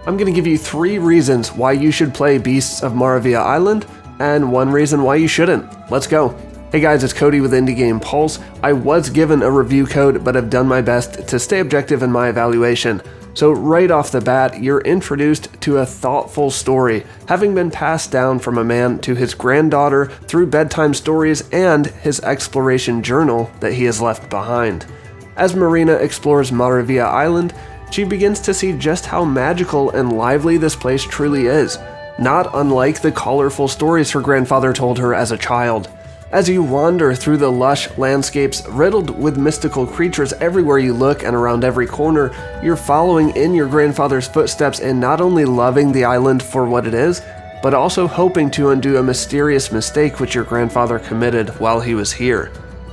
I'm going to give you 3 reasons why you should play Beasts of Maravilla Island, and 1 reason why you shouldn't. Let's go. Hey guys, it's Cody with Indie Game Pulse. I was given a review code, but have done my best to stay objective in my evaluation. So right off the bat, you're introduced to a thoughtful story, having been passed down from a man to his granddaughter through bedtime stories and his exploration journal that he has left behind. As Marina explores Maravilla Island, she begins to see just how magical and lively this place truly is, not unlike the colorful stories her grandfather told her as a child. As you wander through the lush landscapes riddled with mystical creatures everywhere you look and around every corner, you're following in your grandfather's footsteps and not only loving the island for what it is, but also hoping to undo a mysterious mistake which your grandfather committed while he was here.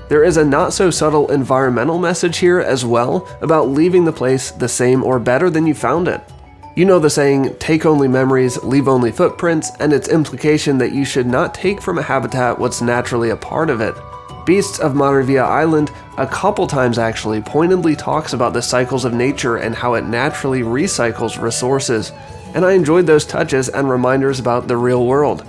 There is a not-so-subtle environmental message here as well about leaving the place the same or better than you found it. You know the saying, take only memories, leave only footprints, and its implication that you should not take from a habitat what's naturally a part of it. Beasts of Maravilla Island, a couple times actually, pointedly talks about the cycles of nature and how it naturally recycles resources, and I enjoyed those touches and reminders about the real world.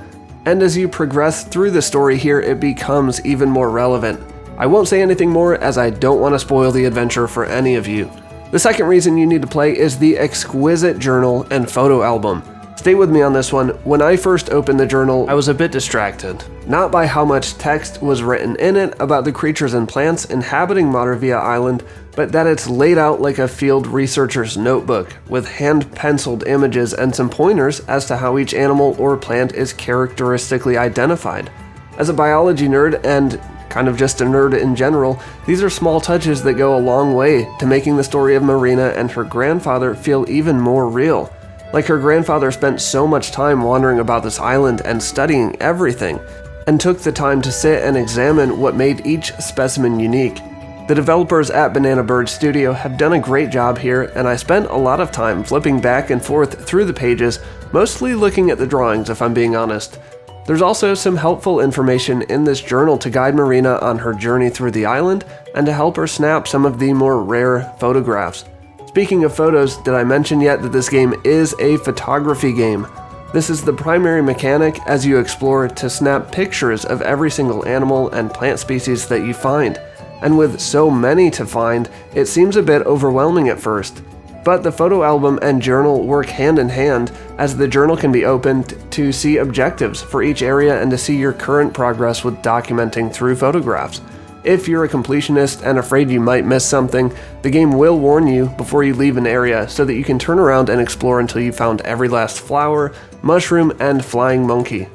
And as you progress through the story here, it becomes even more relevant. I won't say anything more as I don't want to spoil the adventure for any of you. The second reason you need to play is the exquisite journal and photo album. Stay with me on this one. When I first opened the journal, I was a bit distracted. Not by how much text was written in it about the creatures and plants inhabiting Maravilla Island, but that it's laid out like a field researcher's notebook, with hand-penciled images and some pointers as to how each animal or plant is characteristically identified. As a biology nerd and kind of just a nerd in general, these are small touches that go a long way to making the story of Marina and her grandfather feel even more real. Like her grandfather spent so much time wandering about this island and studying everything, and took the time to sit and examine what made each specimen unique. The developers at Banana Bird Studio have done a great job here, and I spent a lot of time flipping back and forth through the pages, mostly looking at the drawings if I'm being honest. There's also some helpful information in this journal to guide Marina on her journey through the island and to help her snap some of the more rare photographs. Speaking of photos, did I mention yet that this game is a photography game? This is the primary mechanic as you explore to snap pictures of every single animal and plant species that you find. And with so many to find, it seems a bit overwhelming at first. But the photo album and journal work hand in hand, as the journal can be opened to see objectives for each area and to see your current progress with documenting through photographs. If you're a completionist and afraid you might miss something, the game will warn you before you leave an area so that you can turn around and explore until you found every last flower, mushroom, and flying monkey.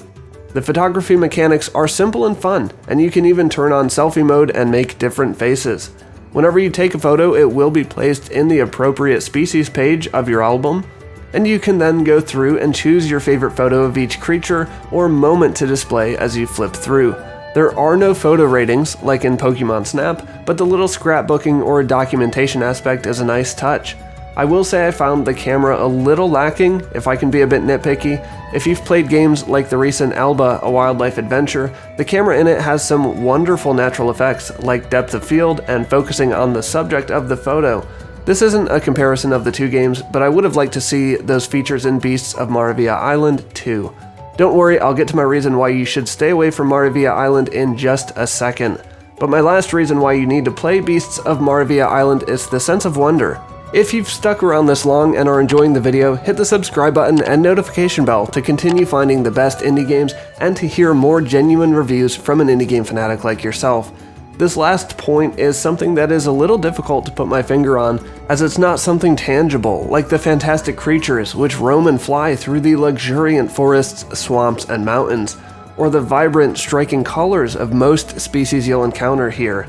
The photography mechanics are simple and fun, and you can even turn on selfie mode and make different faces. Whenever you take a photo, it will be placed in the appropriate species page of your album, and you can then go through and choose your favorite photo of each creature or moment to display as you flip through. There are no photo ratings like in Pokemon Snap, but the little scrapbooking or documentation aspect is a nice touch. I will say I found the camera a little lacking, if I can be a bit nitpicky. If you've played games like the recent Alba, A Wildlife Adventure, the camera in it has some wonderful natural effects like depth of field and focusing on the subject of the photo. This isn't a comparison of the two games, but I would have liked to see those features in Beasts of Maravilla Island too. Don't worry, I'll get to my reason why you should stay away from Maravilla Island in just a second. But my last reason why you need to play Beasts of Maravilla Island is the sense of wonder. If you've stuck around this long and are enjoying the video, hit the subscribe button and notification bell to continue finding the best indie games and to hear more genuine reviews from an indie game fanatic like yourself. This last point is something that is a little difficult to put my finger on, as it's not something tangible, like the fantastic creatures which roam and fly through the luxuriant forests, swamps, and mountains, or the vibrant, striking colors of most species you'll encounter here.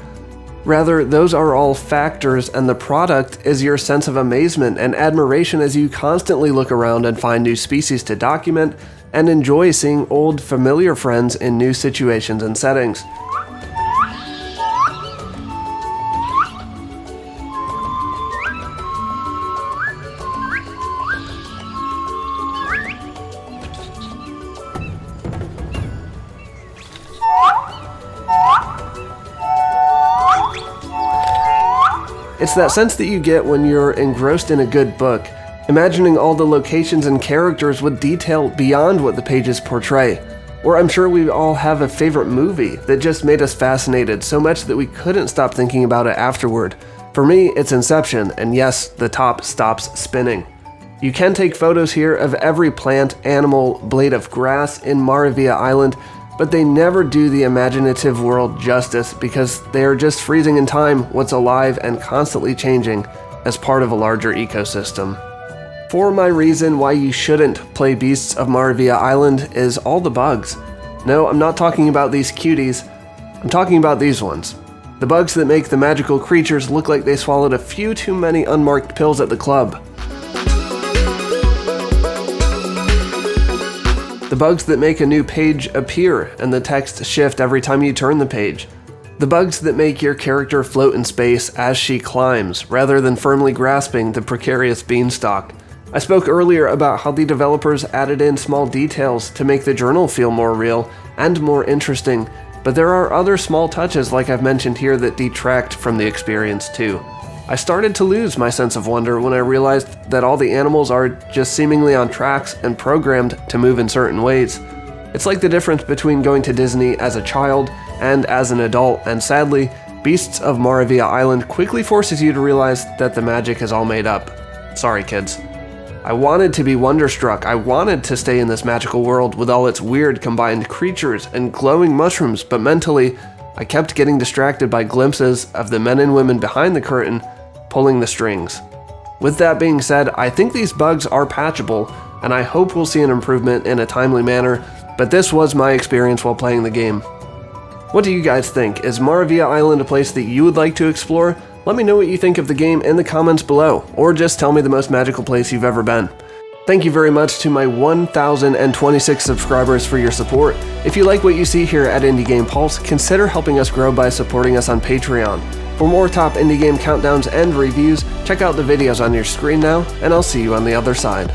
Rather, those are all factors, and the product is your sense of amazement and admiration as you constantly look around and find new species to document and enjoy seeing old, familiar friends in new situations and settings. It's that sense that you get when you're engrossed in a good book, imagining all the locations and characters with detail beyond what the pages portray. Or I'm sure we all have a favorite movie that just made us fascinated so much that we couldn't stop thinking about it afterward. For me, it's Inception, and yes, the top stops spinning. You can take photos here of every plant, animal, blade of grass in Maravilla Island, but they never do the imaginative world justice because they are just freezing in time what's alive and constantly changing as part of a larger ecosystem. For my reason why you shouldn't play Beasts of Maravilla Island is all the bugs. No, I'm not talking about these cuties, I'm talking about these ones. The bugs that make the magical creatures look like they swallowed a few too many unmarked pills at the club. The bugs that make a new page appear and the text shift every time you turn the page. The bugs that make your character float in space as she climbs, rather than firmly grasping the precarious beanstalk. I spoke earlier about how the developers added in small details to make the journal feel more real and more interesting, but there are other small touches like I've mentioned here that detract from the experience too. I started to lose my sense of wonder when I realized that all the animals are just seemingly on tracks and programmed to move in certain ways. It's like the difference between going to Disney as a child and as an adult, and sadly, Beasts of Maravilla Island quickly forces you to realize that the magic is all made up. Sorry, kids. I wanted to be wonderstruck. I wanted to stay in this magical world with all its weird combined creatures and glowing mushrooms, but mentally, I kept getting distracted by glimpses of the men and women behind the curtain pulling the strings. With that being said, I think these bugs are patchable, and I hope we'll see an improvement in a timely manner, but this was my experience while playing the game. What do you guys think? Is Maravilla Island a place that you would like to explore? Let me know what you think of the game in the comments below, or just tell me the most magical place you've ever been. Thank you very much to my 1,026 subscribers for your support. If you like what you see here at Indie Game Pulse, consider helping us grow by supporting us on Patreon. For more top indie game countdowns and reviews, check out the videos on your screen now, and I'll see you on the other side.